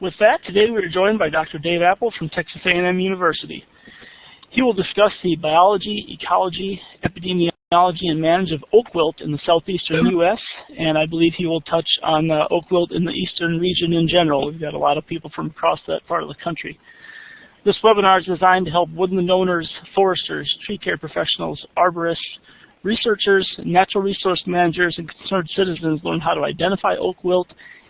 With that, today we are joined by Dr. Dave Apple from Texas A&M University. He will discuss the biology, ecology, epidemiology, and management of oak wilt in the southeastern U.S., and I believe he will touch on oak wilt in the eastern region in general. We've got a lot of people from across that part of the country. This webinar is designed to help woodland owners, foresters, tree care professionals, arborists, researchers, natural resource managers, and concerned citizens learn how to identify oak wilt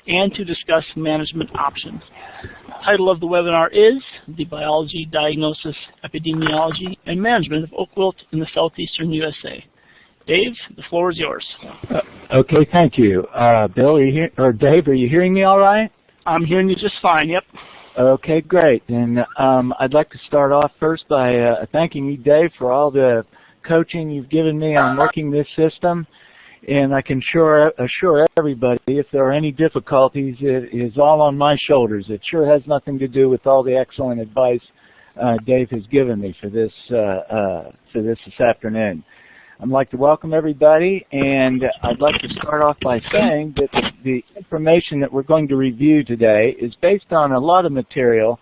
and to discuss management options. The title of the webinar is The Biology, Diagnosis, Epidemiology, and Management of Oak Wilt in the Southeastern USA. Dave, the floor is yours. Okay, thank you. Bill, are you here, or Dave, are you hearing me all right? I'm hearing you just fine, yep. Okay, great. And I'd like to start off first by thanking you, Dave, for all the coaching you've given me on working this system. And I can assure everybody, if there are any difficulties, it is all on my shoulders. It sure has nothing to do with all the excellent advice Dave has given me for this afternoon. I'd like to welcome everybody, and I'd like to start off by saying that the information that we're going to review today is based on a lot of material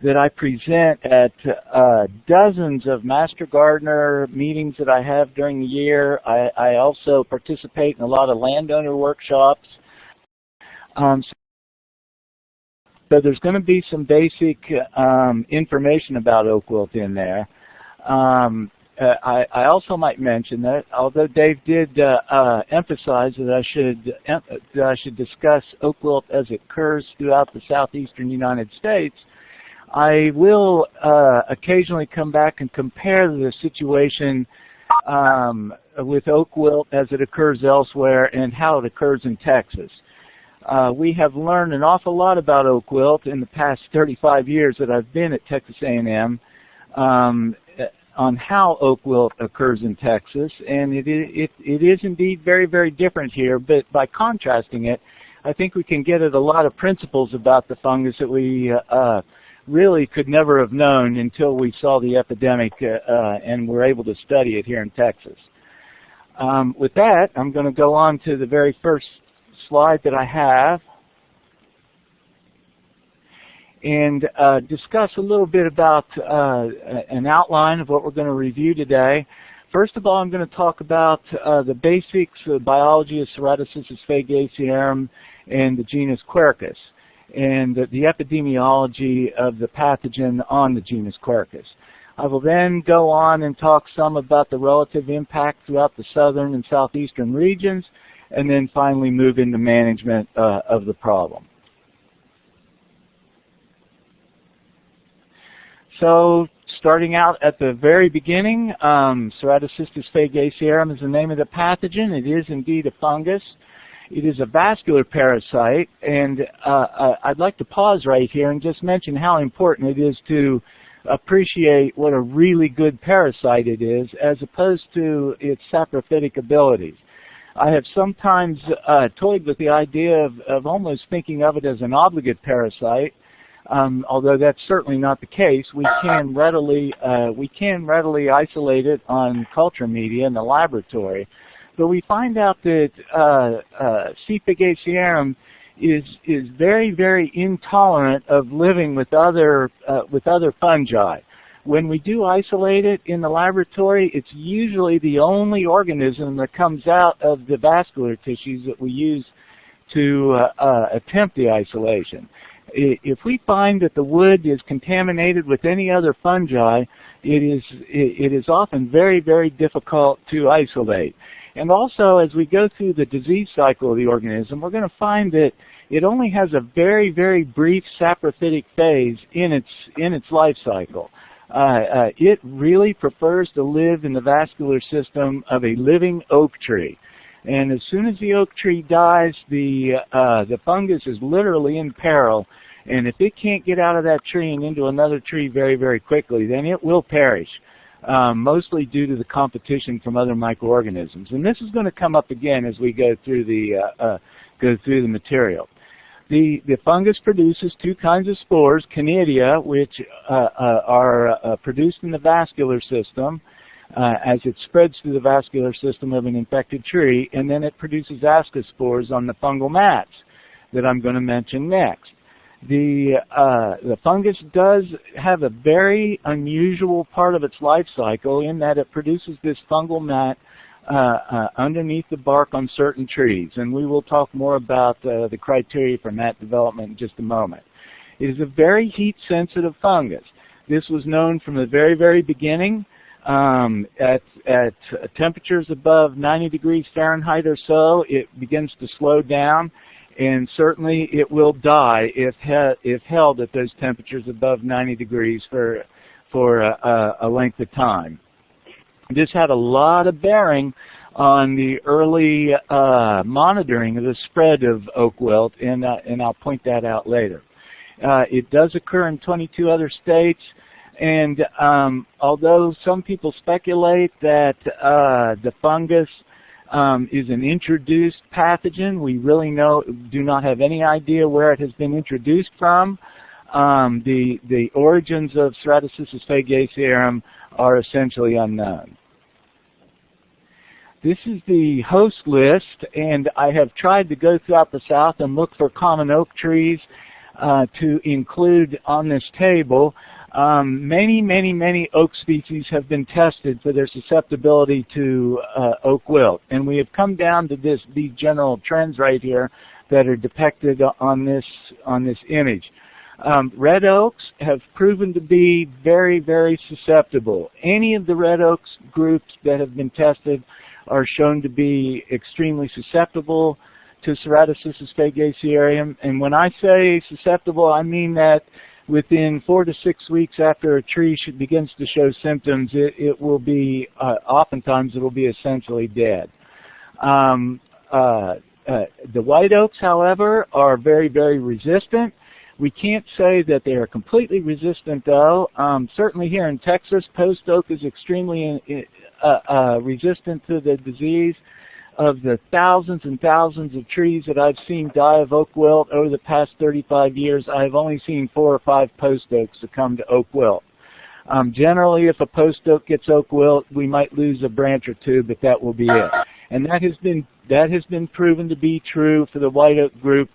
that I present at dozens of master gardener meetings that I have during the year. I also participate in a lot of landowner workshops. So there's going to be some basic information about oak wilt in there. I also might mention that although Dave did emphasize that I should discuss oak wilt as it occurs throughout the southeastern United States, I will occasionally come back and compare the situation with oak wilt as it occurs elsewhere and how it occurs in Texas. We have learned an awful lot about oak wilt in the past 35 years that I've been at Texas A&M on how oak wilt occurs in Texas, and it is indeed very, very different here, but by contrasting it, I think we can get at a lot of principles about the fungus that we really could never have known until we saw the epidemic and were able to study it here in Texas. With that, I'm going to go on to the very first slide that I have and discuss a little bit about an outline of what we're going to review today. First of all, I'm going to talk about the basics of biology of Ceratocystis, fagacearum, and the genus Quercus, and the epidemiology of the pathogen on the genus Quercus. I will then go on and talk some about the relative impact throughout the southern and southeastern regions, and then finally move into management of the problem. So, starting out at the very beginning, Ceratocystis fagacearum is the name of the pathogen. It is indeed a fungus. It is a vascular parasite, and I'd like to pause right here and just mention how important it is to appreciate what a really good parasite it is as opposed to its saprophytic abilities. I have sometimes toyed with the idea of almost thinking of it as an obligate parasite, although that's certainly not the case. We can readily isolate it on culture media in the laboratory. But we find out that C. fagacearum is very, very intolerant of living with other fungi. When we do isolate it in the laboratory, it's usually the only organism that comes out of the vascular tissues that we use to attempt the isolation. If we find that the wood is contaminated with any other fungi, it is often very, very difficult to isolate. And also, as we go through the disease cycle of the organism, we're going to find that it only has a very, very brief saprophytic phase in its life cycle. It really prefers to live in the vascular system of a living oak tree. And as soon as the oak tree dies, the fungus is literally in peril. And if it can't get out of that tree and into another tree very, very quickly, then it will perish. Mostly due to the competition from other microorganisms. And this is going to come up again as we go through the material. The fungus produces two kinds of spores, conidia, which are produced in the vascular system as it spreads through the vascular system of an infected tree, and then it produces ascospores on the fungal mats. that I'm going to mention next. The fungus does have a very unusual part of its life cycle in that it produces this fungal mat underneath the bark on certain trees, and we will talk more about the criteria for mat development in just a moment. It is a very heat-sensitive fungus. This was known from the very, very beginning. At temperatures above 90 degrees Fahrenheit or so, it begins to slow down, and certainly it will die if held at those temperatures above 90 degrees for a length of time. This had a lot of bearing on the early monitoring of the spread of oak wilt, and I'll point that out later. It does occur in 22 other states, and although some people speculate that the fungus is an introduced pathogen, we really do not have any idea where it has been introduced from. The origins of Ceratocystis fagacearum are essentially unknown. This is the host list, and I have tried to go throughout the South and look for common oak trees to include on this table. Many oak species have been tested for their susceptibility to oak wilt, and we have come down to these general trends right here that are depicted on this image. Red oaks have proven to be very, very susceptible. Any of the red oaks groups that have been tested are shown to be extremely susceptible to Ceratocystis fagacearum, and when I say susceptible, I mean that within 4 to 6 weeks after a tree begins to show symptoms, it will be, oftentimes it will be essentially dead. The white oaks, however, are very, very resistant. We can't say that they are completely resistant, though. Certainly here in Texas, post oak is extremely resistant to the disease. Of the thousands and thousands of trees that I've seen die of oak wilt over the past 35 years, I've only seen 4 or 5 post oaks succumb to oak wilt. Generally, if a post oak gets oak wilt, we might lose a branch or two, but that will be it. And that has been proven to be true for the white oak group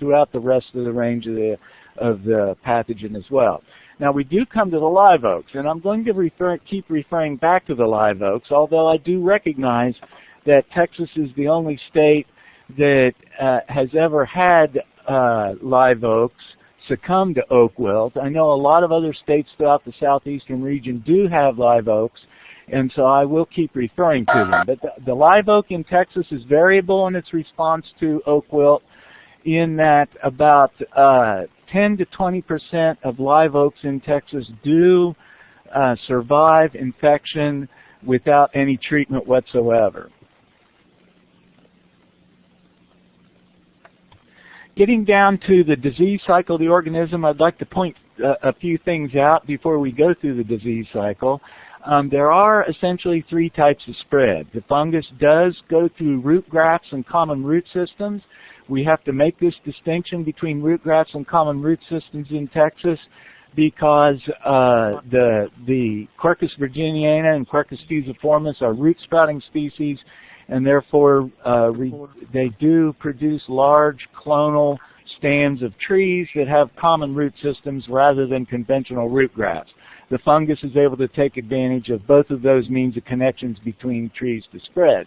throughout the rest of the range of the pathogen as well. Now, we do come to the live oaks, and I'm going to keep referring back to the live oaks, although I do recognize that Texas is the only state that has ever had live oaks succumb to oak wilt. I know a lot of other states throughout the southeastern region do have live oaks, and so I will keep referring to them. But the live oak in Texas is variable in its response to oak wilt, in that about 10 to 20% of live oaks in Texas do survive infection without any treatment whatsoever. Getting down to the disease cycle of the organism, I'd like to point a few things out before we go through the disease cycle. There are essentially 3 types of spread. The fungus does go through root grafts and common root systems. We have to make this distinction between root grafts and common root systems in Texas because the Quercus virginiana and Quercus fusiformis are root sprouting species, and therefore they do produce large clonal stands of trees that have common root systems rather than conventional root grafts. The fungus is able to take advantage of both of those means of connections between trees to spread.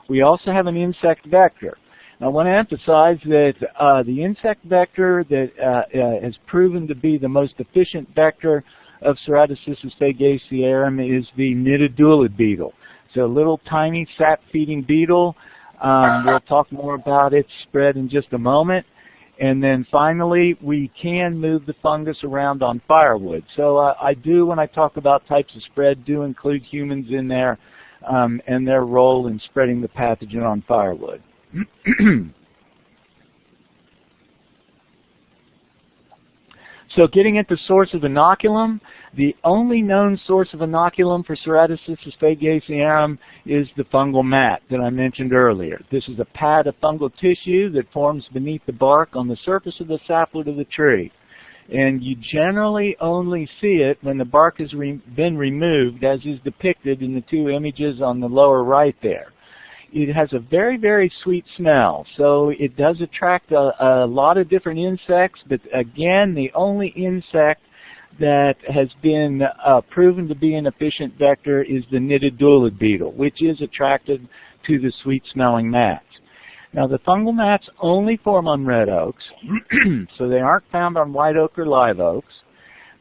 We also have an insect vector. I want to emphasize that the insect vector that has proven to be the most efficient vector of Ceratocystis fagacearum is the nididulid beetle. It's a little tiny sap-feeding beetle. We'll talk more about its spread in just a moment. And then finally, we can move the fungus around on firewood. So I do, when I talk about types of spread, do include humans in there and their role in spreading the pathogen on firewood. So getting at the source of inoculum, the only known source of inoculum for Ceratocystis fagacearum is the fungal mat that I mentioned earlier. This is a pad of fungal tissue that forms beneath the bark on the surface of the sapwood of the tree. And you generally only see it when the bark has been removed, as is depicted in the 2 images on the lower right there. it has a very, very sweet smell. So it does attract a lot of different insects, but again, the only insect that has been proven to be an efficient vector is the knitted dulid beetle, which is attracted to the sweet-smelling mats. Now, the fungal mats only form on red oaks, so they aren't found on white oak or live oaks.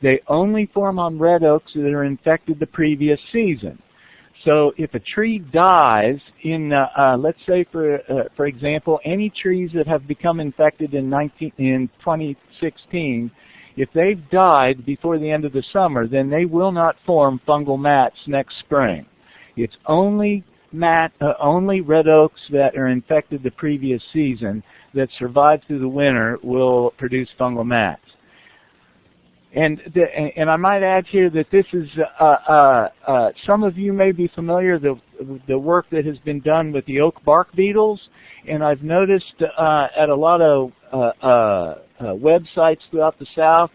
They only form on red oaks that are infected the previous season. So if a tree dies in, let's say, for example, any trees that have become infected in 2016, if they've died before the end of the summer, then they will not form fungal mats next spring. It's only red oaks that are infected the previous season that survive through the winter will produce fungal mats. And I might add here that this is, some of you may be familiar with the work that has been done with the oak bark beetles, and I've noticed at a lot of websites throughout the South,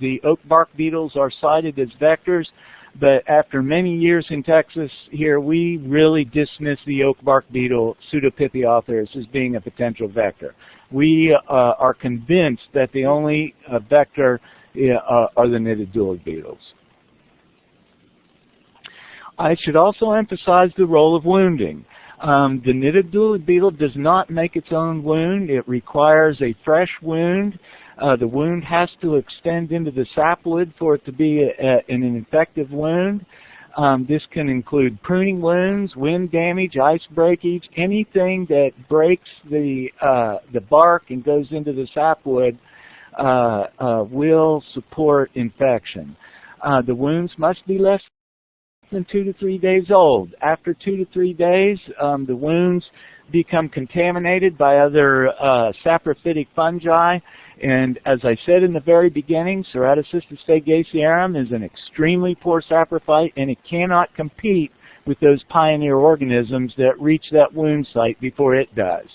the oak bark beetles are cited as vectors, but after many years in Texas here, we really dismiss the oak bark beetle, Pseudopithiotheris, as being a potential vector. We are convinced that the only vector are the knitted dulid beetles. I should also emphasize the role of wounding. The knitted dulid beetle does not make its own wound. It requires a fresh wound. The wound has to extend into the sapwood for it to be an effective wound. This can include pruning wounds, wind damage, ice breakage, anything that breaks the bark and goes into the sapwood will support infection. The wounds must be less than 2 to 3 days old. After 2 to 3 days, the wounds become contaminated by other saprophytic fungi, and as I said in the very beginning, Ceratocystis fagacearum is an extremely poor saprophyte, and it cannot compete with those pioneer organisms that reach that wound site before it does.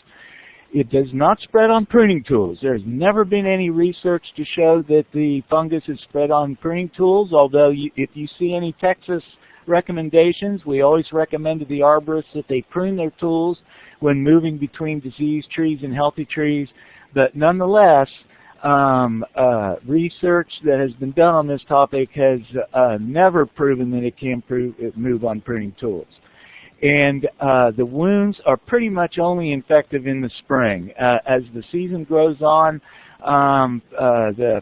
It does not spread on pruning tools. There's never been any research to show that the fungus is spread on pruning tools, although if you see any Texas recommendations, we always recommend to the arborists that they prune their tools when moving between diseased trees and healthy trees. But nonetheless, research that has been done on this topic has never proven that it can move on pruning tools. And the wounds are pretty much only infective in the spring. As the season grows on, the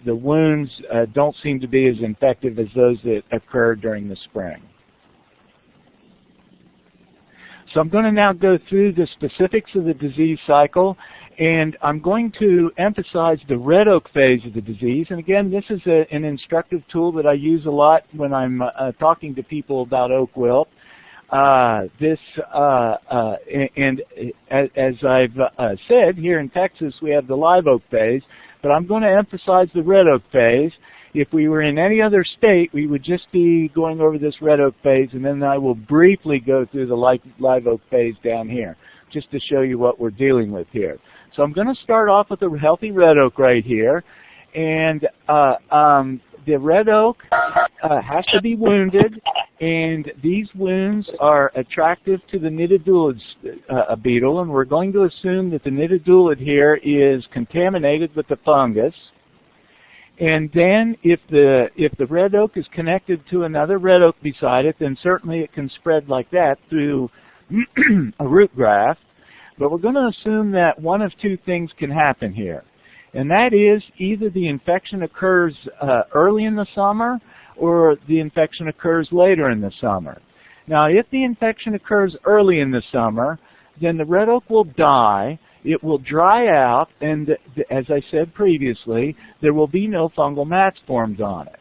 wounds don't seem to be as infective as those that occur during the spring. So I'm going to now go through the specifics of the disease cycle, and I'm going to emphasize the red oak phase of the disease. And again, this is an instructive tool that I use a lot when I'm talking to people about oak wilt. As I've said, here in Texas we have the live oak phase, but I'm going to emphasize the red oak phase. If we were in any other state, we would just be going over this red oak phase, and then I will briefly go through the live oak phase down here, just to show you what we're dealing with here. So I'm going to start off with a healthy red oak right here, and the red oak has to be wounded, and these wounds are attractive to the knitted dulid beetle, and we're going to assume that the knitted dulid here is contaminated with the fungus. And then if the red oak is connected to another red oak beside it, then certainly it can spread like that through a root graft. But we're going to assume that one of two things can happen here. And that is either the infection occurs early in the summer or the infection occurs later in the summer. Now, if the infection occurs early in the summer, then the red oak will die, it will dry out, and as I said previously, there will be no fungal mats formed on it.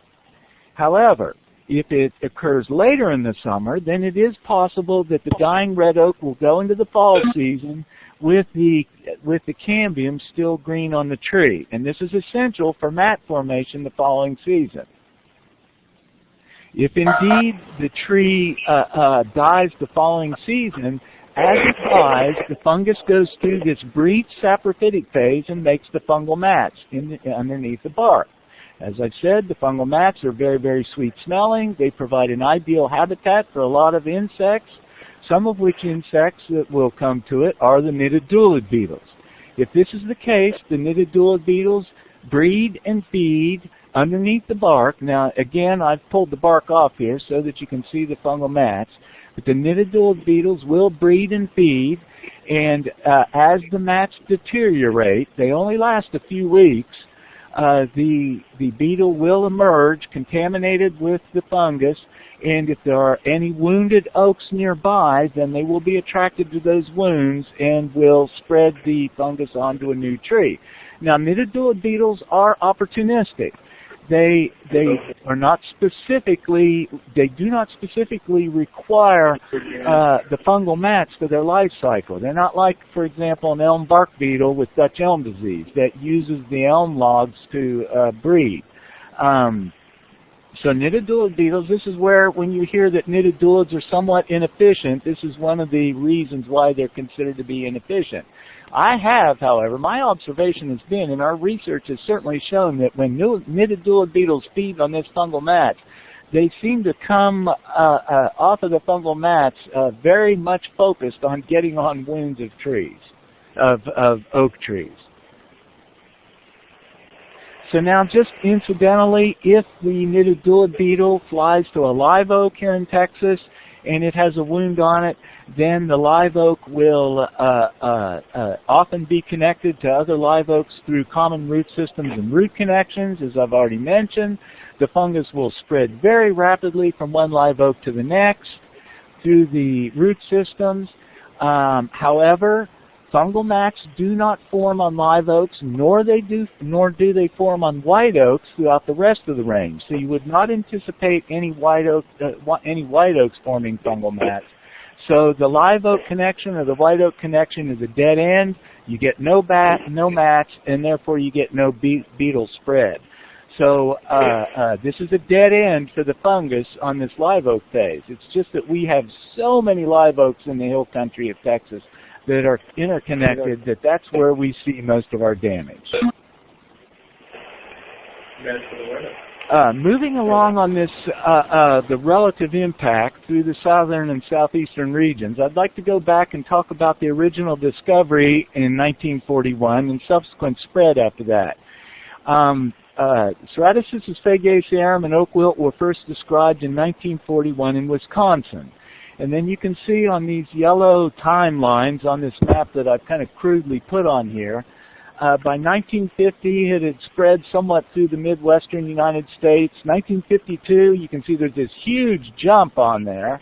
However, if it occurs later in the summer, then it is possible that the dying red oak will go into the fall season with the cambium still green on the tree. And this is essential for mat formation the following season. If indeed the tree dies the following season, as it dies, the fungus goes through this brief saprophytic phase and makes the fungal mats underneath the bark. As I've said, the fungal mats are very, very sweet smelling. They provide an ideal habitat for a lot of insects. some of which insects that will come to it are the knitted dulid beetles. If this is the case, the knitted dulid beetles breed and feed underneath the bark. Now, again, I've pulled the bark off here so that you can see the fungal mats. But the knitted dulid beetles will breed and feed, and as the mats deteriorate, they only last a few weeks, the beetle will emerge contaminated with the fungus, and if there are any wounded oaks nearby, then they will be attracted to those wounds and will spread the fungus onto a new tree. Now, knitted dulid beetles are opportunistic. They are not specifically, they do not specifically require the fungal mats for their life cycle. They're not like, for example, an elm bark beetle with Dutch elm disease that uses the elm logs to breed. So knitted dulid beetles, this is where when you hear that knitted dulids are somewhat inefficient, this is one of the reasons why they're considered to be inefficient. I have, however, my observation has been, and our research has certainly shown that when knitted dulid beetles feed on this fungal mat, they seem to come off of the fungal mats very much focused on getting on wounds of trees, of oak trees. So now, just incidentally, if the knitted dulid beetle flies to a live oak here in Texas and it has a wound on it, then the live oak will often be connected to other live oaks through common root systems and root connections, as I've already mentioned. The fungus will spread very rapidly from one live oak to the next through the root systems. However, fungal mats do not form on live oaks, nor do they form on white oaks throughout the rest of the range. So you would not anticipate any white oaks forming fungal mats. So the live oak connection or the white oak connection is a dead end. You get no mats, and therefore you get no beetle spread. So this is a dead end for the fungus on this live oak phase. It's just that we have so many live oaks in the hill country of Texas that are interconnected, that's where we see most of our damage. Moving along on this, the relative impact through the southern and southeastern regions, I'd like to go back and talk about the original discovery in 1941 and subsequent spread after that. Ceratocystis fagacearum and Oak Wilt were first described in 1941 in Wisconsin. And then you can see on these yellow timelines on this map that I've kind of crudely put on here, by 1950 it had spread somewhat through the Midwestern United States. 1952, you can see there's this huge jump on there.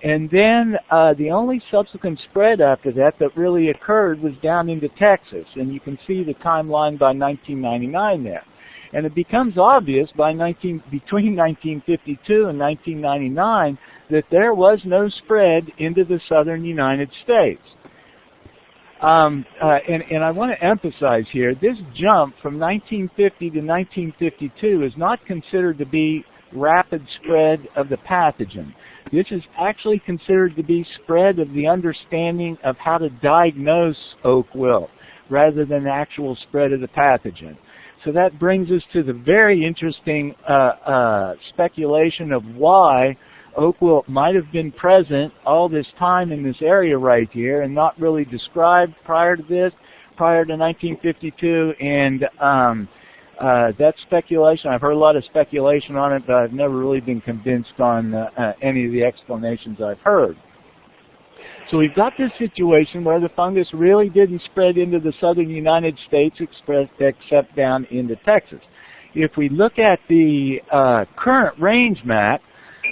And then the only subsequent spread after that really occurred was down into Texas. And you can see the timeline by 1999 there. And it becomes obvious between 1952 and 1999 that there was no spread into the southern United States. And I want to emphasize here, this jump from 1950 to 1952 is not considered to be rapid spread of the pathogen. This is actually considered to be spread of the understanding of how to diagnose oak wilt rather than actual spread of the pathogen. So that brings us to the very interesting speculation of why oak wilt might have been present all this time in this area right here and not really described prior to 1952. And that speculation, I've heard a lot of speculation on it, but I've never really been convinced on any of the explanations I've heard. So we've got this situation where the fungus really didn't spread into the southern United States except down into Texas. If we look at the current range map,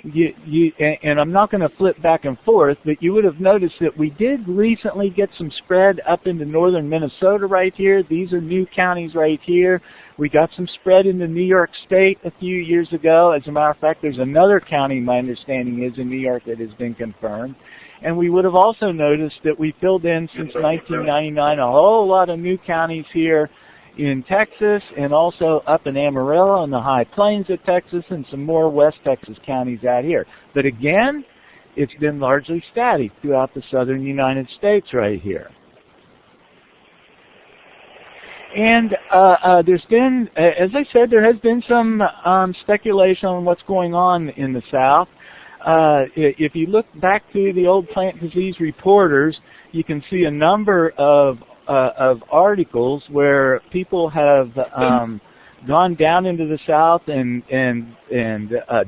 and I'm not going to flip back and forth, but you would have noticed that we did recently get some spread up into northern Minnesota right here. These are new counties right here. We got some spread into New York State a few years ago. As a matter of fact, there's another county, my understanding is, in New York that has been confirmed. And we would have also noticed that we filled in since 1999 a whole lot of new counties here in Texas and also up in Amarillo and the high plains of Texas and some more West Texas counties out here. But again, it's been largely static throughout the southern United States right here. And there's been, as I said, there has been some speculation on what's going on in the South. If you look back to the old plant disease reporters, you can see a number of articles where people have gone down into the south and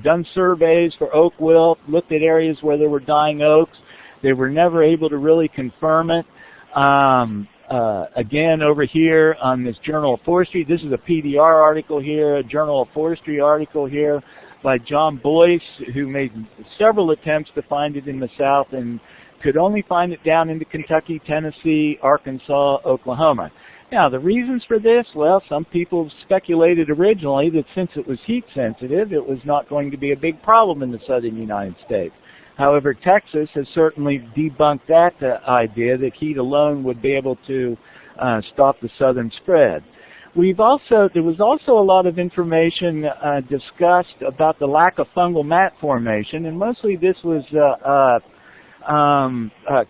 done surveys for oak wilt, looked at areas where there were dying oaks. They were never able to really confirm it. Again, over here on this Journal of Forestry, this is a PDR article here, a Journal of Forestry article here by John Boyce, who made several attempts to find it in the south and could only find it down into Kentucky, Tennessee, Arkansas, Oklahoma. Now, the reasons for this, well, some people speculated originally that since it was heat sensitive, it was not going to be a big problem in the southern United States. However, Texas has certainly debunked that idea that heat alone would be able to stop the southern spread. There was also a lot of information discussed about the lack of fungal mat formation, and mostly this was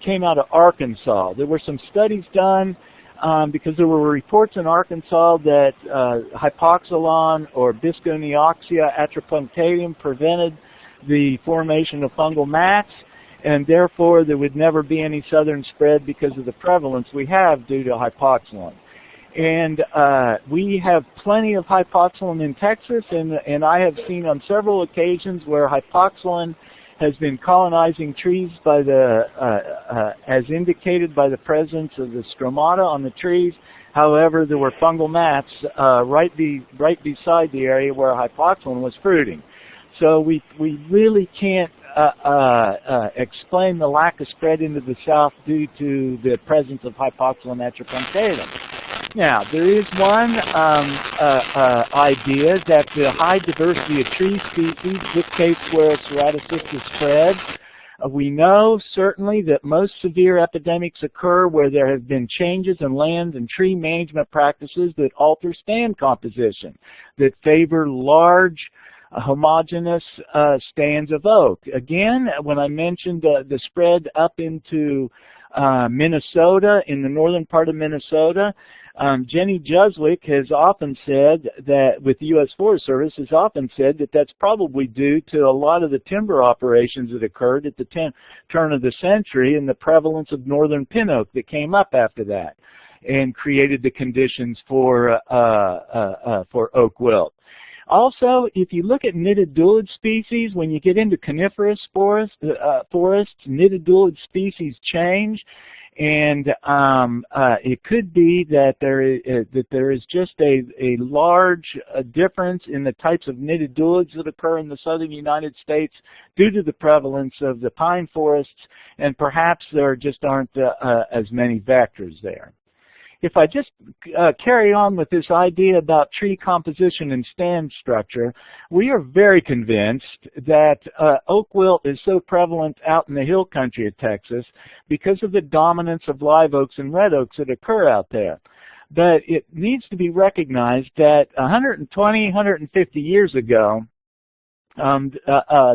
came out of Arkansas. There were some studies done because there were reports in Arkansas that hypoxylon or Bisconeoxia atropunctarium prevented the formation of fungal mats, and therefore there would never be any southern spread because of the prevalence we have due to hypoxylon. And we have plenty of hypoxylon in Texas, and I have seen on several occasions where hypoxylon has been colonizing trees by as indicated by the presence of the stromata on the trees. However, there were fungal mats right beside the area where hypoxylon was fruiting. So we really can't explain the lack of spread into the south due to the presence of hypoxylon atropunctarium. Now, there is one idea that the high diversity of tree species dictates where Ceratocystis spreads. We know certainly that most severe epidemics occur where there have been changes in land and tree management practices that alter stand composition, that favor large homogeneous stands of oak. Again, when I mentioned the spread up into Minnesota, in the northern part of Minnesota, Jenny Juswick has often said that, with the U.S. Forest Service, has often said that that's probably due to a lot of the timber operations that occurred at the turn of the century and the prevalence of northern pin oak that came up after that and created the conditions for oak wilt. Also, if you look at nididulid species, when you get into coniferous forests, nididulid species change, and it could be that there is just a large difference in the types of nididulids that occur in the southern United States due to the prevalence of the pine forests, and perhaps there just aren't as many vectors there. If I just carry on with this idea about tree composition and stand structure, we are very convinced that oak wilt is so prevalent out in the hill country of Texas because of the dominance of live oaks and red oaks that occur out there. But it needs to be recognized that 120, 150 years ago,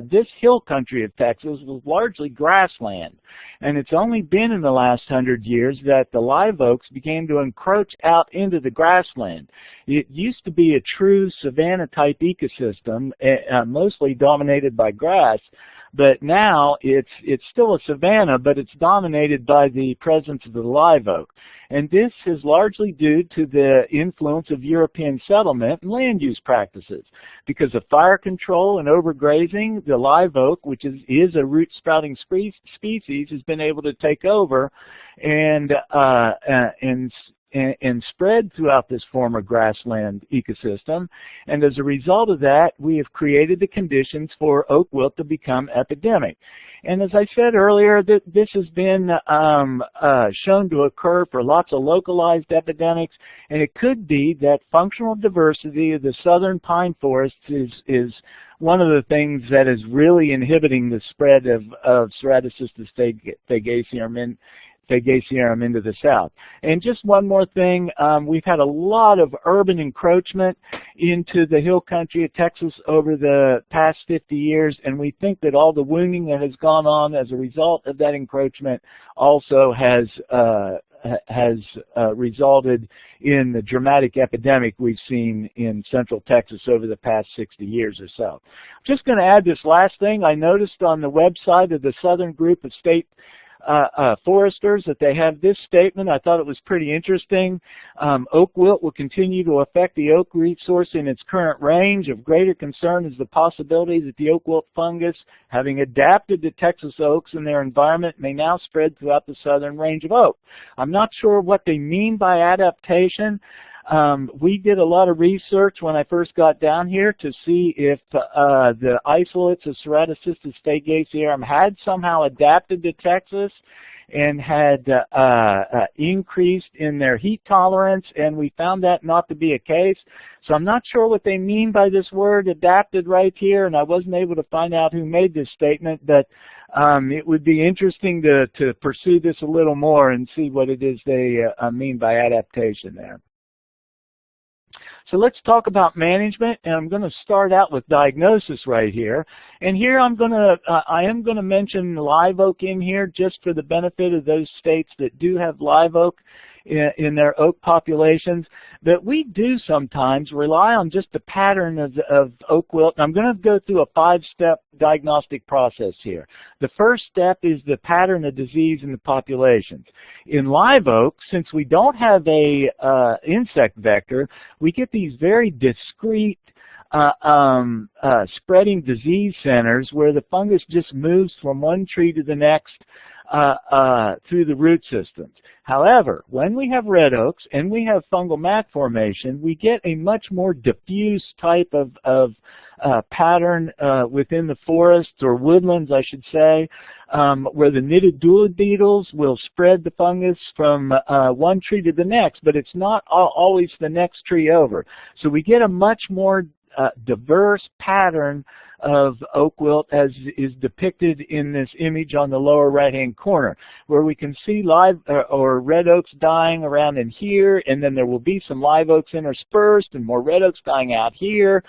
this hill country of Texas was largely grassland, and it's only been in the last 100 years that the live oaks began to encroach out into the grassland. It used to be a true savanna-type ecosystem, mostly dominated by grass, but now it's still a savanna, but it's dominated by the presence of the live oak. And this is largely due to the influence of European settlement and land use practices. Because of fire control and overgrazing, the live oak, which is a root-sprouting species, has been able to take over and spread throughout this former grassland ecosystem. And as a result of that, we have created the conditions for oak wilt to become epidemic. And as I said earlier, this has been shown to occur for lots of localized epidemics, and it could be that functional diversity of the southern pine forests is one of the things that is really inhibiting the spread of Ceratocystis fagacearum into the south. And just one more thing, we've had a lot of urban encroachment into the hill country of Texas over the past 50 years, and we think that all the wounding that has gone on as a result of that encroachment also has has resulted in the dramatic epidemic we've seen in Central Texas over the past 60 years or so. I'm just going to add this last thing. I noticed on the website of the Southern Group of State foresters that they have this statement. I thought it was pretty interesting. Oak wilt will continue to affect the oak resource in its current range. Of greater concern is the possibility that the oak wilt fungus, having adapted to Texas oaks and their environment, may now spread throughout the southern range of oak. I'm not sure what they mean by adaptation. We did a lot of research when I first got down here to see if the isolates of Ceratocystis fagacearum had somehow adapted to Texas and had increased in their heat tolerance, and we found that not to be a case. So I'm not sure what they mean by this word adapted right here, and I wasn't able to find out who made this statement, but it would be interesting to pursue this a little more and see what it is they mean by adaptation there. So let's talk about management, and I'm going to start out with diagnosis right here. And here I am going to mention live oak in here just for the benefit of those states that do have live oak in their oak populations. But we do sometimes rely on just the pattern of oak wilt. And I'm going to go through a 5-step diagnostic process here. The first step is the pattern of disease in the populations. In live oak, since we don't have a insect vector, we get these very discrete spreading disease centers where the fungus just moves from one tree to the next through the root systems. However, when we have red oaks and we have fungal mat formation, we get a much more diffuse type of pattern within the forests, or woodlands I should say, where the knitted dewlap beetles will spread the fungus from one tree to the next, but it's not always the next tree over. So we get a much more diverse pattern of oak wilt as is depicted in this image on the lower right hand corner, where we can see live or red oaks dying around in here, and then there will be some live oaks interspersed and more red oaks dying out here.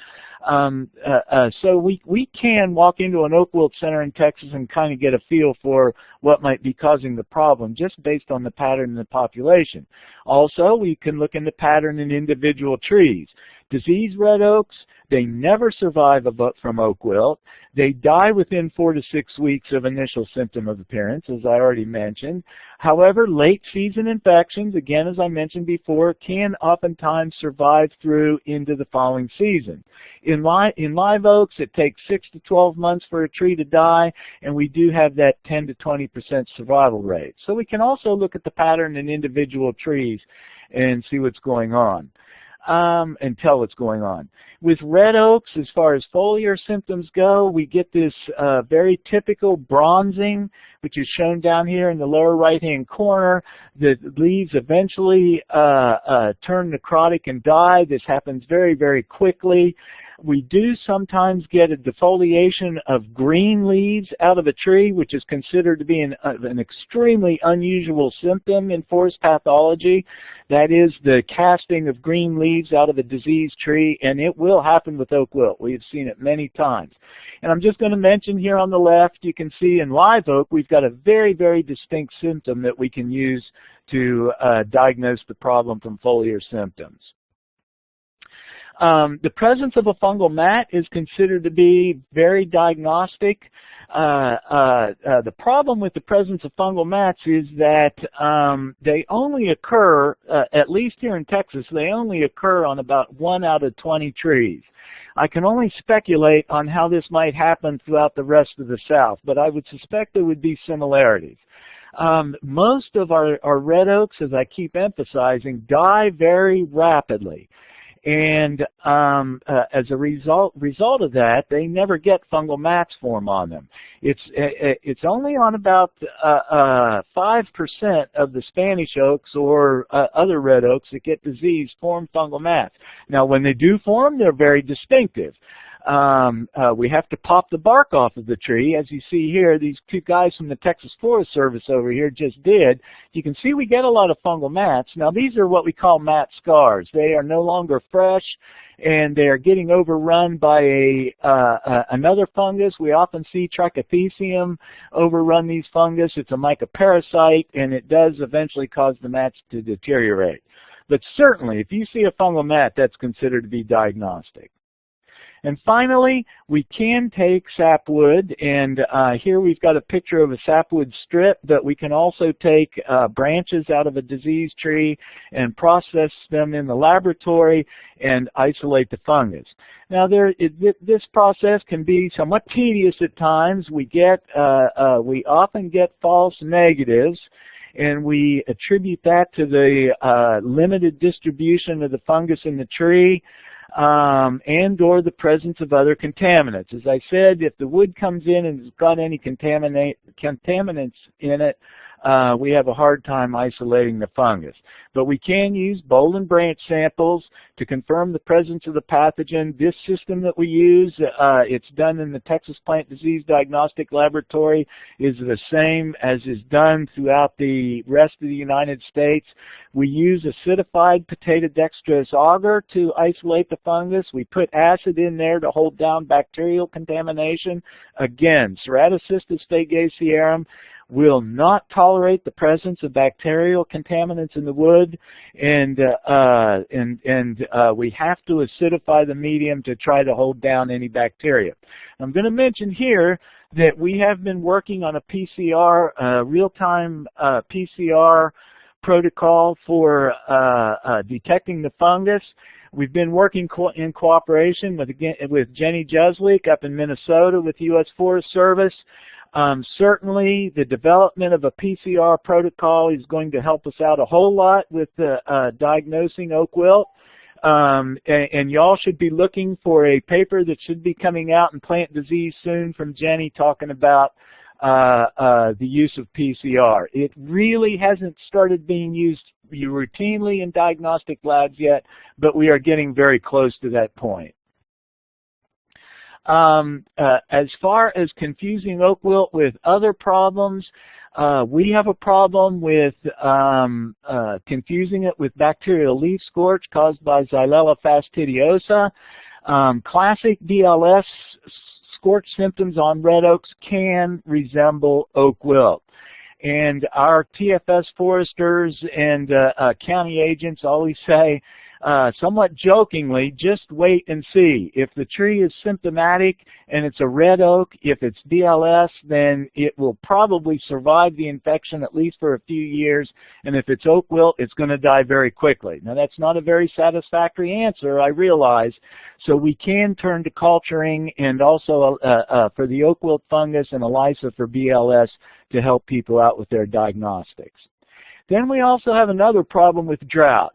So we can walk into an oak wilt center in Texas and kind of get a feel for what might be causing the problem just based on the pattern in the population. Also, we can look in the pattern in individual trees. Diseased red oaks, they never survive from oak wilt. They die within 4 to 6 weeks of initial symptom of appearance, as I already mentioned. However, late season infections, again as I mentioned before, can oftentimes survive through into the following season. In live oaks, it takes 6 to 12 months for a tree to die, and we do have that 10 to 20% survival rate. So we can also look at the pattern in individual trees and see what's going on. And tell what's going on. With red oaks, as far as foliar symptoms go, we get this very typical bronzing, which is shown down here in the lower right-hand corner. The leaves eventually turn necrotic and die. This happens very, very quickly. We do sometimes get a defoliation of green leaves out of a tree, which is considered to be an extremely unusual symptom in forest pathology. That is the casting of green leaves out of a diseased tree, and it will happen with oak wilt. We have seen it many times. And I'm just going to mention here on the left, you can see in live oak, we've got a very, very distinct symptom that we can use to diagnose the problem from foliar symptoms. The presence of a fungal mat is considered to be very diagnostic. The problem with the presence of fungal mats is that they only occur, at least here in Texas, they only occur on about 1 out of 20 trees. I can only speculate on how this might happen throughout the rest of the South, but I would suspect there would be similarities. Most of our red oaks, as I keep emphasizing, die very rapidly. And as a result of that, they never get fungal mats form on them. It's only on about 5% of the Spanish oaks or other red oaks that get disease form fungal mats. Now, when they do form, they're very distinctive. We have to pop the bark off of the tree. As you see here, these two guys from the Texas Forest Service over here just did. You can see we get a lot of fungal mats. Now these are what we call mat scars. They are no longer fresh, and they are getting overrun by another fungus. We often see trichothecium overrun these fungus. It's a mycoparasite, and it does eventually cause the mats to deteriorate. But certainly, if you see a fungal mat, that's considered to be diagnostic. And finally, we can take sapwood, and here we've got a picture of a sapwood strip, but we can also take branches out of a diseased tree and process them in the laboratory and isolate the fungus. Now, this process can be somewhat tedious at times. We often get false negatives, and we attribute that to the limited distribution of the fungus in the tree, and or the presence of other contaminants. As I said, if the wood comes in and has got any contaminants in it, we have a hard time isolating the fungus. But we can use bowl and branch samples to confirm the presence of the pathogen. This system that we use, it's done in the Texas Plant Disease Diagnostic Laboratory, is the same as is done throughout the rest of the United States. We use acidified potato dextrose agar to isolate the fungus. We put acid in there to hold down bacterial contamination. Again, Ceratocystis fagacearum will not tolerate the presence of bacterial contaminants in the wood, and we have to acidify the medium to try to hold down any bacteria. I'm going to mention here that we have been working on a PCR, real-time PCR protocol for detecting the fungus. We've been working in cooperation with Jenny Juslik up in Minnesota with the U.S. Forest Service. Certainly, the development of a PCR protocol is going to help us out a whole lot with diagnosing oak wilt. And y'all should be looking for a paper that should be coming out in Plant Disease soon from Jenny talking about the use of PCR. It really hasn't started being used routinely in diagnostic labs yet, but we are getting very close to that point. As far as confusing oak wilt with other problems, we have a problem with confusing it with bacterial leaf scorch caused by Xylella fastidiosa. Classic DLS scorch symptoms on red oaks can resemble oak wilt. And our TFS foresters and county agents always say, somewhat jokingly, just wait and see. If the tree is symptomatic and it's a red oak, if it's DLS, then it will probably survive the infection at least for a few years. And if it's oak wilt, it's going to die very quickly. Now, that's not a very satisfactory answer, I realize. So we can turn to culturing and also for the oak wilt fungus and ELISA for BLS to help people out with their diagnostics. Then we also have another problem with drought.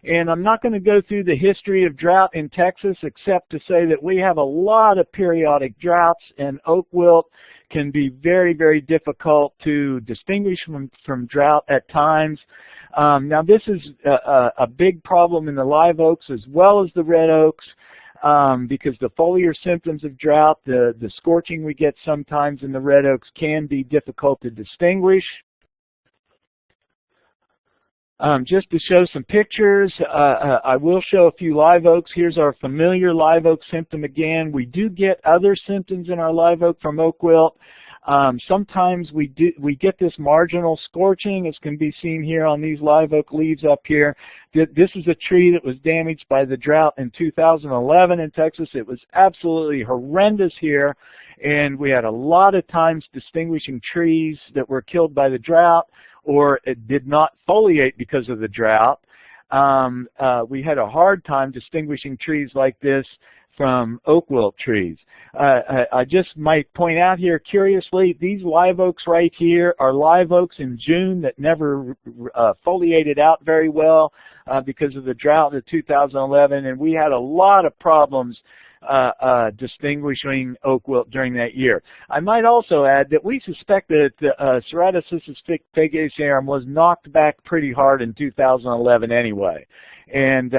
And I'm not going to go through the history of drought in Texas except to say that we have a lot of periodic droughts, and oak wilt can be very, very difficult to distinguish from drought at times. Now, this is a big problem in the live oaks as well as the red oaks, because the foliar symptoms of drought, the scorching we get sometimes in the red oaks can be difficult to distinguish. Just to show some pictures, I will show a few live oaks. Here's our familiar live oak symptom again. We do get other symptoms in our live oak from oak wilt. Sometimes we get this marginal scorching, as can be seen here on these live oak leaves up here. This is a tree that was damaged by the drought in 2011 in Texas. It was absolutely horrendous here, and we had a lot of times distinguishing trees that were killed by the drought or it did not foliate because of the drought. We had a hard time distinguishing trees like this from oak wilt trees. I just might point out here, curiously, these live oaks right here are live oaks in June that never foliated out very well because of the drought in 2011, and we had a lot of problems distinguishing oak wilt during that year. I might also add that we suspect that Ceratocystis fagacearum was knocked back pretty hard in 2011 anyway. And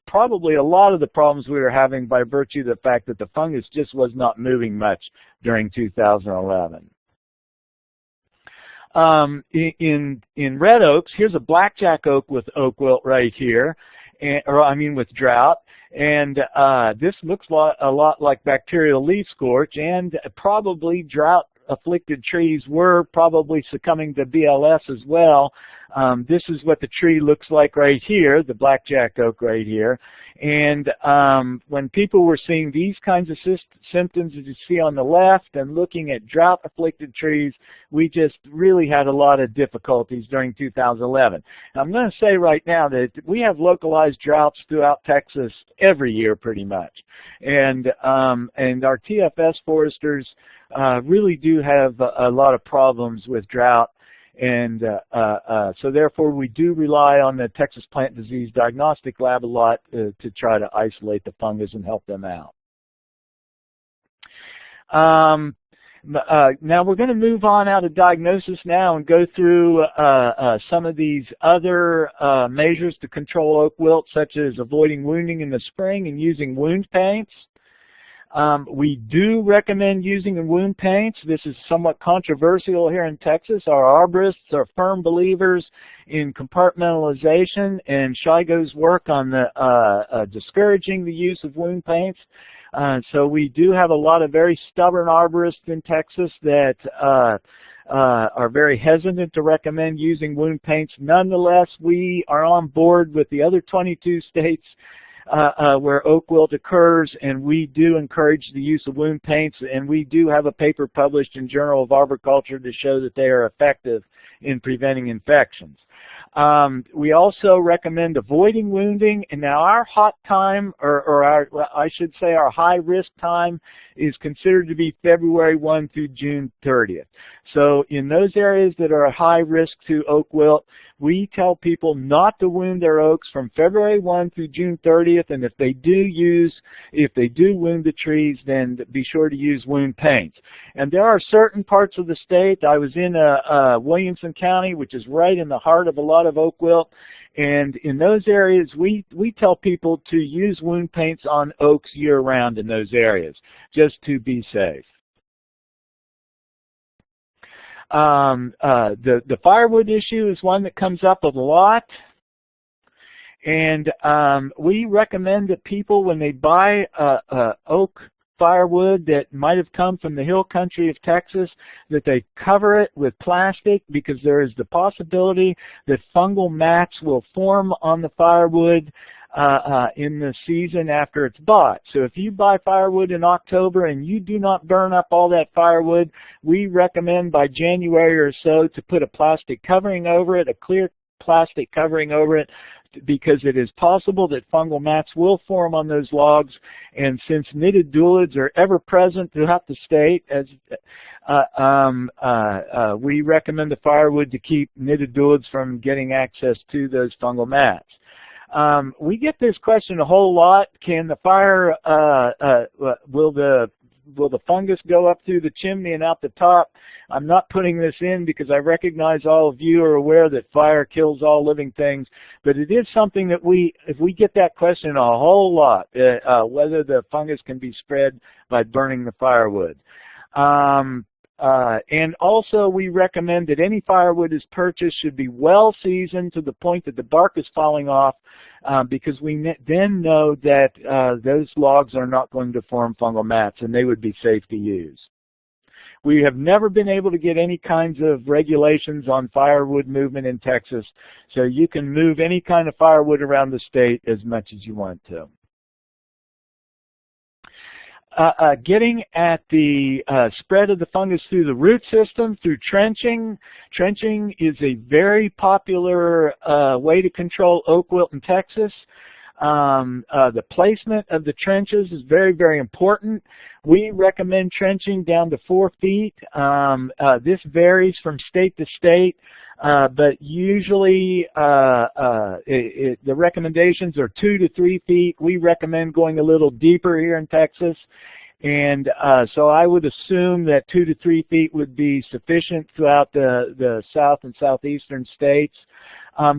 probably a lot of the problems we were having by virtue of the fact that the fungus just was not moving much during 2011. In red oaks, here's a blackjack oak with oak wilt right here, with drought, and this looks a lot like bacterial leaf scorch, and probably drought-afflicted trees were probably succumbing to BLS as well. This is what the tree looks like right here, the blackjack oak right here. And when people were seeing these kinds of symptoms that you see on the left and looking at drought-afflicted trees, we just really had a lot of difficulties during 2011. I'm going to say right now that we have localized droughts throughout Texas every year pretty much. And our TFS foresters really do have a lot of problems with drought. And so therefore we do rely on the Texas Plant Disease Diagnostic Lab a lot to try to isolate the fungus and help them out. Now we're going to move on out of diagnosis now and go through some of these other measures to control oak wilt, such as avoiding wounding in the spring and using wound paints. We do recommend using wound paints. This is somewhat controversial here in Texas. Our arborists are firm believers in compartmentalization, and Shigo's work on the discouraging the use of wound paints. So we do have a lot of very stubborn arborists in Texas that are very hesitant to recommend using wound paints. Nonetheless, we are on board with the other 22 states where oak wilt occurs, and we do encourage the use of wound paints, and we do have a paper published in Journal of Arboriculture to show that they are effective in preventing infections. We also recommend avoiding wounding, and now our hot time, I should say our high risk time, is considered to be February 1 through June 30th. So in those areas that are high risk to oak wilt, we tell people not to wound their oaks from February 1 through June 30th, and if they do wound the trees, then be sure to use wound paints. And there are certain parts of the state. I was in Williamson County, which is right in the heart of a lot of oak wilt, and in those areas we tell people to use wound paints on oaks year-round in those areas, just to be safe. The firewood issue is one that comes up a lot, and we recommend that people, when they buy oak firewood that might have come from the hill country of Texas, that they cover it with plastic, because there is the possibility that fungal mats will form on the firewood in the season after it's bought. So if you buy firewood in October and you do not burn up all that firewood, we recommend by January or so to put a plastic covering over it, a clear plastic covering over it, because it is possible that fungal mats will form on those logs. And since knitted dulids are ever present throughout the state, we recommend the firewood to keep knitted dulids from getting access to those fungal mats. We get this question a whole lot. Can the fire, will the fungus go up through the chimney and out the top? I'm not putting this in because I recognize all of you are aware that fire kills all living things, but it is something that if we get that question a whole lot, whether the fungus can be spread by burning the firewood. And also we recommend that any firewood is purchased should be well seasoned to the point that the bark is falling off, because we then know that those logs are not going to form fungal mats and they would be safe to use. We have never been able to get any kinds of regulations on firewood movement in Texas, so you can move any kind of firewood around the state as much as you want to. Getting at the spread of the fungus through the root system, through trenching. Trenching is a very popular way to control oak wilt in Texas. The placement of the trenches is very, very important. We recommend trenching down to 4 feet. This varies from state to state, but usually the recommendations are 2 to 3 feet. We recommend going a little deeper here in Texas. And so I would assume that 2 to 3 feet would be sufficient throughout the south and southeastern states.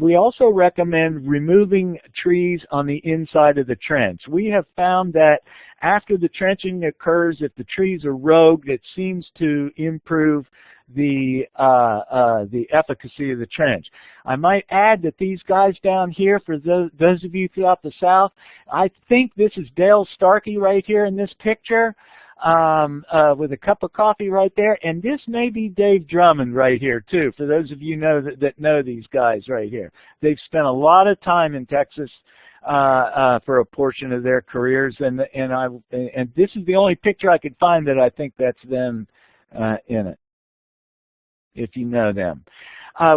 We also recommend removing trees on the inside of the trench. We have found that after the trenching occurs, if the trees are rogue, it seems to improve the efficacy of the trench. I might add that these guys down here, for those of you throughout the South, I think this is Dale Starkey right here in this picture, with a cup of coffee right there, and this may be Dave Drummond right here too, for those of you that know these guys right here. They've spent a lot of time in Texas for a portion of their careers, and this is the only picture I could find that I think that's them in it, if you know them.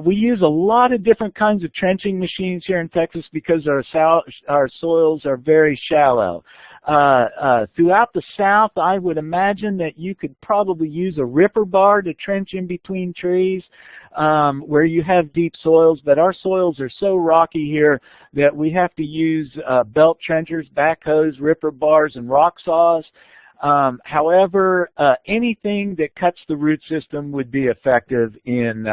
We use a lot of different kinds of trenching machines here in Texas because our soils are very shallow. Throughout the South, I would imagine that you could probably use a ripper bar to trench in between trees where you have deep soils, but our soils are so rocky here that we have to use belt trenchers, backhoes, ripper bars, and rock saws. However, anything that cuts the root system would be effective in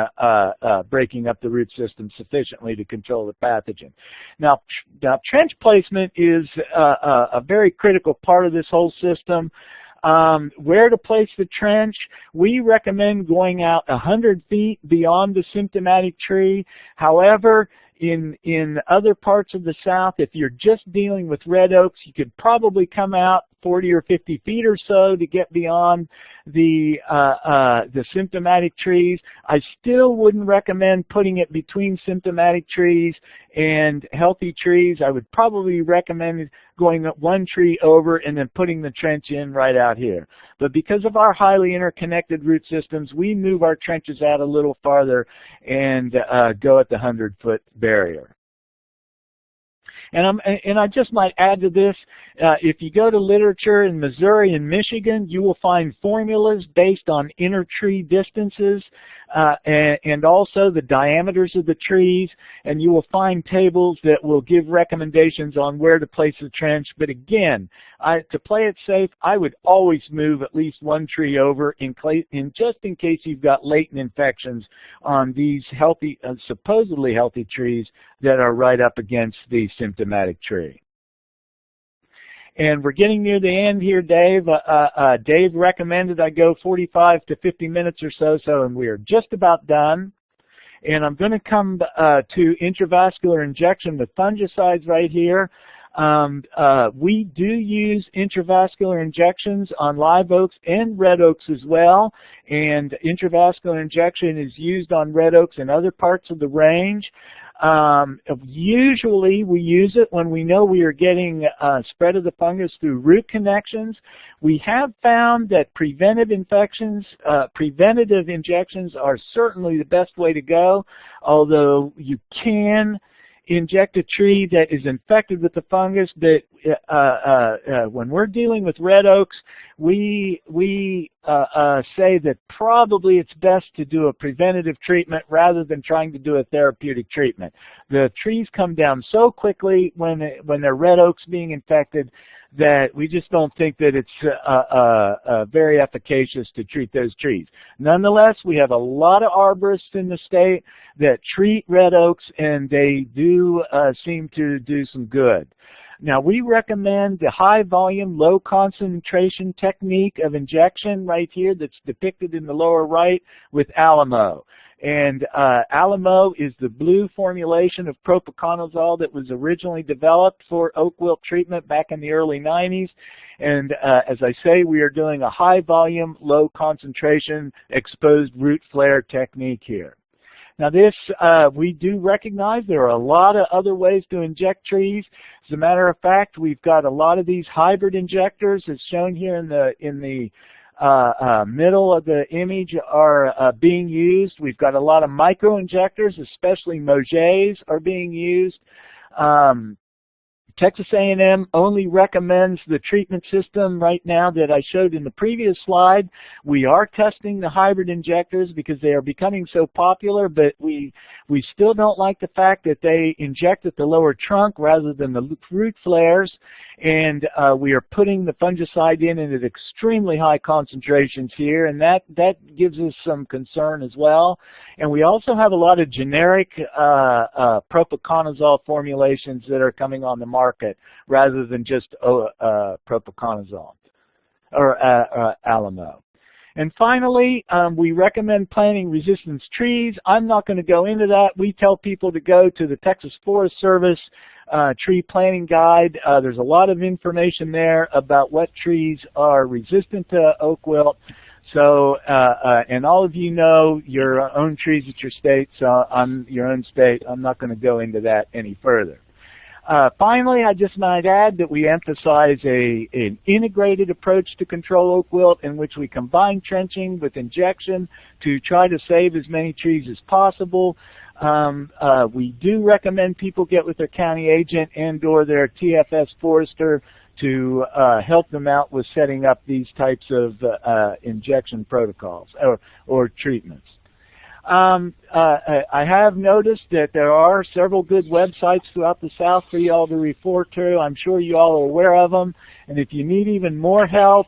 breaking up the root system sufficiently to control the pathogen. Now trench placement is a very critical part of this whole system. Where to place the trench, we recommend going out 100 feet beyond the symptomatic tree. However, in other parts of the South, if you're just dealing with red oaks, you could probably come out 40 or 50 feet or so to get beyond the symptomatic trees. I still wouldn't recommend putting it between symptomatic trees and healthy trees. I would probably recommend going one tree over and then putting the trench in right out here. But because of our highly interconnected root systems, we move our trenches out a little farther and go at the 100-foot barrier. And I just might add to this, if you go to literature in Missouri and Michigan, you will find formulas based on inner tree distances and also the diameters of the trees, and you will find tables that will give recommendations on where to place the trench. But again, to play it safe, I would always move at least one tree over just in case you've got latent infections on these healthy, supposedly healthy trees that are right up against the symptomatic tree. And we're getting near the end here, Dave. Dave recommended I go 45 to 50 minutes or so, and we are just about done. And I'm going to come to intravascular injection with fungicides right here. We do use intravascular injections on live oaks and red oaks as well, and intravascular injection is used on red oaks and other parts of the range. Usually we use it when we know we are getting spread of the fungus through root connections. We have found that preventative injections are certainly the best way to go, although you can inject a tree that is infected with the fungus. But when we're dealing with red oaks, we say that probably it's best to do a preventative treatment rather than trying to do a therapeutic treatment. The trees come down so quickly when they're red oaks being infected that we just don't think that it's very efficacious to treat those trees. Nonetheless, we have a lot of arborists in the state that treat red oaks, and they do seem to do some good. Now, we recommend the high volume, low concentration technique of injection right here that's depicted in the lower right with Alamo. And Alamo is the blue formulation of propiconazole that was originally developed for oak wilt treatment back in the early 90s. And as I say, we are doing a high volume, low concentration exposed root flare technique here. Now this, we do recognize there are a lot of other ways to inject trees. As a matter of fact, we've got a lot of these hybrid injectors, as shown here in the middle of the image, are being used. We've got a lot of micro injectors, especially Mojets, are being used. Texas A&M only recommends the treatment system right now that I showed in the previous slide. We are testing the hybrid injectors because they are becoming so popular, but we We still don't like the fact that they inject at the lower trunk rather than the root flares, and we are putting the fungicide in at extremely high concentrations here, and that gives us some concern as well. And we also have a lot of generic propiconazole formulations that are coming on the market rather than just propiconazole or Alamo. And finally, we recommend planting resistance trees. I'm not going to go into that. We tell people to go to the Texas Forest Service tree planting guide. There's a lot of information there about what trees are resistant to oak wilt. So, and all of you know your own trees at your state, so your own state. I'm not going to go into that any further. Finally, I just might add that we emphasize an integrated approach to control oak wilt in which we combine trenching with injection to try to save as many trees as possible. We do recommend people get with their county agent and/or their TFS forester to help them out with setting up these types of injection protocols or treatments. I have noticed that there are several good websites throughout the South for you all to refer to. I'm sure you all are aware of them. And if you need even more help,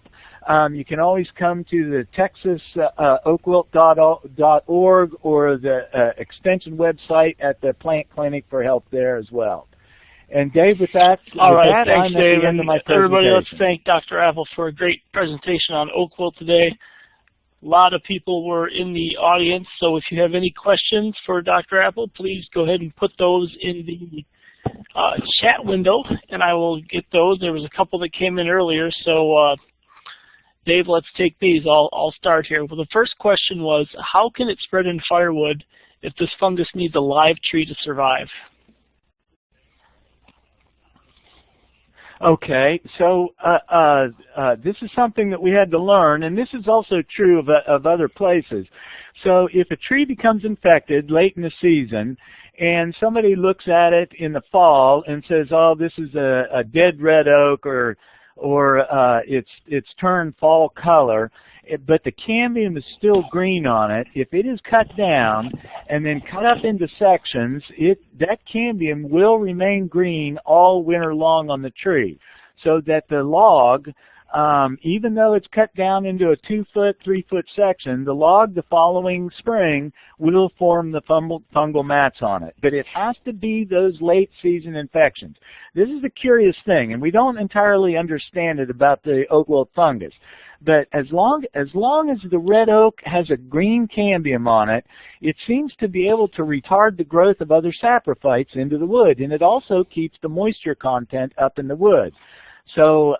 you can always come to the Texas oakwilt.org or the extension website at the plant clinic for help there as well. And Dave, with that, thanks, I'm Dave. at the end of my presentation. Everybody, let's thank Dr. Apple for a great presentation on oak wilt today. A lot of people were in the audience, so if you have any questions for Dr. Apple, please go ahead and put those in the chat window, and I will get those. There was a couple that came in earlier, so Dave, let's take these. I'll start here. Well, the first question was, how can it spread in firewood if this fungus needs a live tree to survive? Okay, so this is something that we had to learn, and this is also true of other places. So if a tree becomes infected late in the season, and somebody looks at it in the fall and says, "Oh, this is a dead red oak," or it's turned fall color, but the cambium is still green on it. If it is cut down and then cut up into sections, that cambium will remain green all winter long on the tree, so that the log, even though it's cut down into a 2-foot, 3-foot section, the log the following spring will form the fungal mats on it. But it has to be those late season infections. This is the curious thing, and we don't entirely understand it about the oak wilt fungus. But as long as the red oak has a green cambium on it, it seems to be able to retard the growth of other saprophytes into the wood, and it also keeps the moisture content up in the wood. So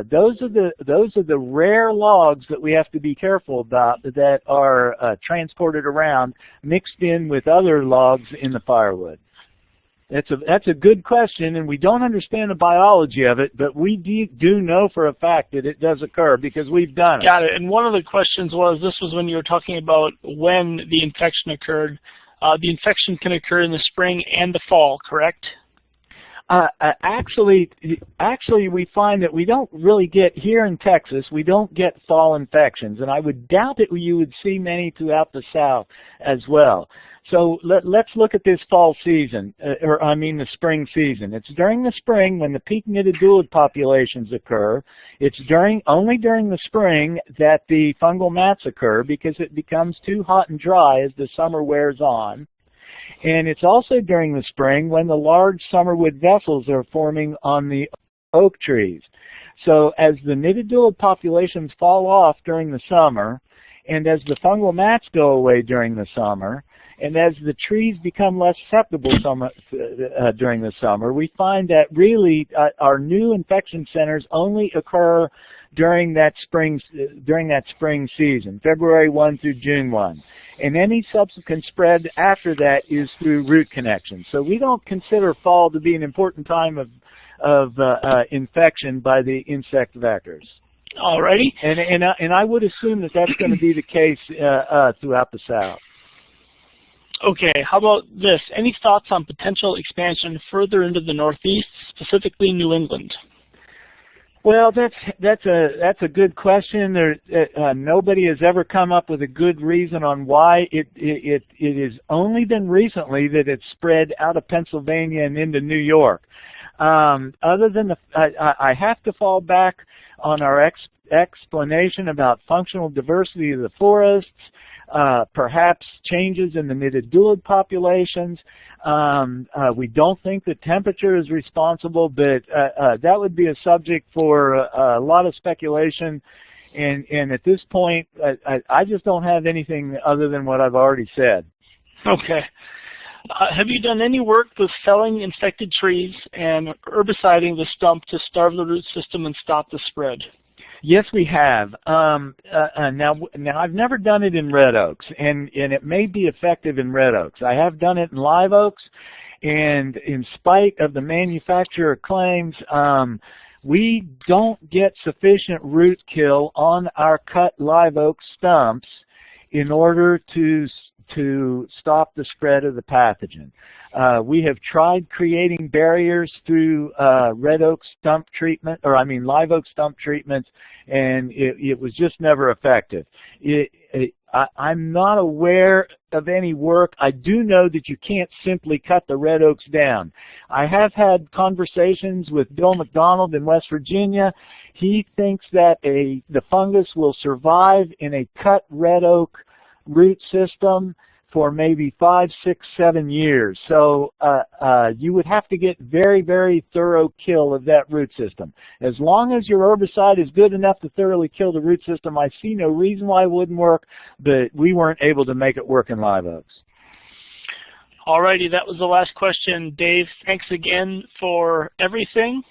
those are the rare logs that we have to be careful about that are transported around, mixed in with other logs in the firewood. That's a good question, and we don't understand the biology of it, but we do know for a fact that it does occur because we've done it. Got it. And one of the questions was, this was when you were talking about when the infection occurred. The infection can occur in the spring and the fall, correct? Actually, we find that we don't really get, here in Texas, we don't get fall infections, and I would doubt that you would see many throughout the South as well. So let's look at this fall season, the spring season. It's during the spring when the peak nididulid populations occur. It's only during the spring that the fungal mats occur because it becomes too hot and dry as the summer wears on. And it's also during the spring when the large summerwood vessels are forming on the oak trees. So as the nididulid populations fall off during the summer, and as the fungal mats go away during the summer, and as the trees become less susceptible during the summer, we find that really our new infection centers only occur during that spring season, February 1 through June 1. And any subsequent spread after that is through root connection. So we don't consider fall to be an important time of infection by the insect vectors. Alrighty. And I would assume that that's going to be the case throughout the South. Okay, how about this? Any thoughts on potential expansion further into the Northeast, specifically New England? Well, that's a good question. Nobody has ever come up with a good reason on why it has only been recently that it's spread out of Pennsylvania and into New York. Other than I have to fall back on our explanation about functional diversity of the forests, perhaps changes in the nididulid populations. We don't think that temperature is responsible, but that would be a subject for a lot of speculation. And at this point, I just don't have anything other than what I've already said. Okay. Have you done any work with felling infected trees and herbiciding the stump to starve the root system and stop the spread? Yes, we have. Now I've never done it in red oaks, and it may be effective in red oaks. I have done it in live oaks, and in spite of the manufacturer claims, we don't get sufficient root kill on our cut live oak stumps in order to stop the spread of the pathogen. We have tried creating barriers through red oak stump treatment, or I mean live oak stump treatments, and it was just never effective. I'm not aware of any work. I do know that you can't simply cut the red oaks down. I have had conversations with Bill McDonald in West Virginia. He thinks that the fungus will survive in a cut red oak root system for maybe 5, 6, 7 years. So you would have to get very, very thorough kill of that root system. As long as your herbicide is good enough to thoroughly kill the root system, I see no reason why it wouldn't work, but we weren't able to make it work in live oaks. Alrighty, that was the last question. Dave, thanks again for everything.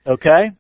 Okay.